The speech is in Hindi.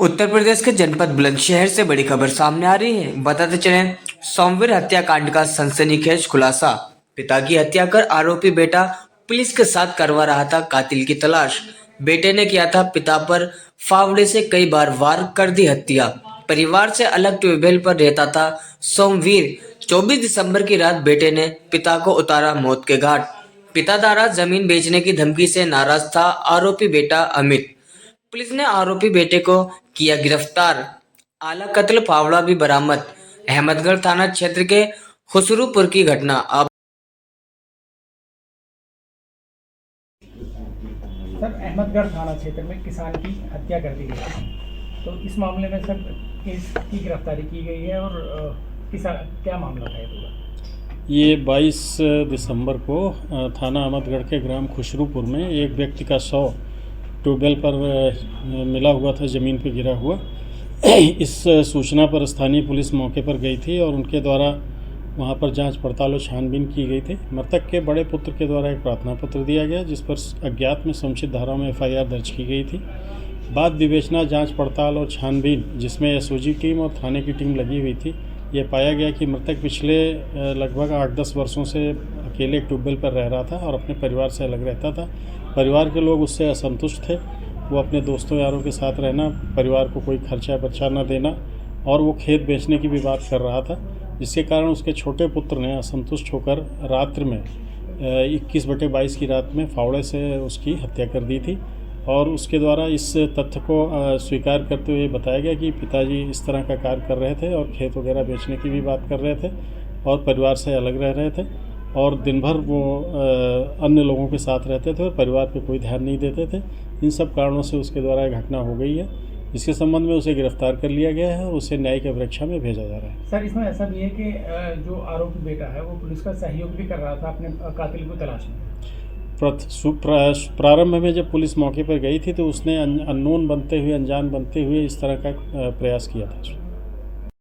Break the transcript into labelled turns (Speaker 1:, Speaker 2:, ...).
Speaker 1: उत्तर प्रदेश के जनपद बुलंदशहर से बड़ी खबर सामने आ रही है। बताते चले, सोमवीर हत्याकांड का सनसनीखेज खुलासा। पिता की हत्या कर आरोपी बेटा पुलिस के साथ करवा रहा था कातिल की तलाश। बेटे ने किया था पिता पर फावड़े से कई बार वार कर दी हत्या। परिवार से अलग ट्यूबवेल पर रहता था सोमवीर। 24 दिसंबर की रात बेटे ने पिता को उतारा मौत के घाट। पिता द्वारा जमीन बेचने की धमकी से नाराज था आरोपी बेटा अमित। पुलिस ने आरोपी बेटे को किया गिरफ्तार। आला कत्ल फावड़ा भी बरामद। अहमदगढ़ थाना क्षेत्र के खुसरूपुर की घटना। अब
Speaker 2: सर, अहमदगढ़ थाना क्षेत्र में किसान की हत्या कर दी गई है। तो इस मामले में सर किसकी गिरफ्तारी की गई है और किसान क्या मामला था ये पूरा?
Speaker 3: ये 22 दिसंबर को थाना अहमदगढ़ के ग्राम खुसरूपुर में एक व्यक्ति का शव ट्यूबवेल पर मिला हुआ था, ज़मीन पर गिरा हुआ। इस सूचना पर स्थानीय पुलिस मौके पर गई थी और उनके द्वारा वहां पर जांच पड़ताल और छानबीन की गई थी। मृतक के बड़े पुत्र के द्वारा एक प्रार्थना पत्र दिया गया, जिस पर अज्ञात में समुचित धाराओं में FIR दर्ज की गई थी। बाद विवेचना, जांच पड़ताल और छानबीन, जिसमें SOG टीम और थाने की टीम लगी हुई थी, ये पाया गया कि मृतक पिछले लगभग 8-10 वर्षों से अकेले ट्यूबवेल पर रह रहा था और अपने परिवार से अलग रहता था। परिवार के लोग उससे असंतुष्ट थे। वो अपने दोस्तों यारों के साथ रहना, परिवार को कोई खर्चा बर्चा न देना, और वो खेत बेचने की भी बात कर रहा था, जिसके कारण उसके छोटे पुत्र ने असंतुष्ट होकर रात्रि में 21/22 की रात में फावड़े से उसकी हत्या कर दी थी। और उसके द्वारा इस तथ्य को स्वीकार करते हुए बताया गया कि पिताजी इस तरह का कार्य कर रहे थे और खेत वगैरह बेचने की भी बात कर रहे थे और परिवार से अलग रह रहे थे और दिन भर वो अन्य लोगों के साथ रहते थे और परिवार पे कोई ध्यान नहीं देते थे। इन सब कारणों से उसके द्वारा यह घटना हो गई है। इसके संबंध में उसे गिरफ्तार कर लिया गया है और उसे न्यायिक अभिरक्षा में भेजा जा रहा है।
Speaker 2: सर, इसमें ऐसा भी है कि जो आरोपी बेटा है वो पुलिस का सहयोग भी कर रहा था अपने कातिल को तलाश में।
Speaker 3: प्रारंभ में जब पुलिस मौके पर गई थी तो उसने अननोन बनते हुए, अनजान बनते हुए इस तरह का प्रयास किया था।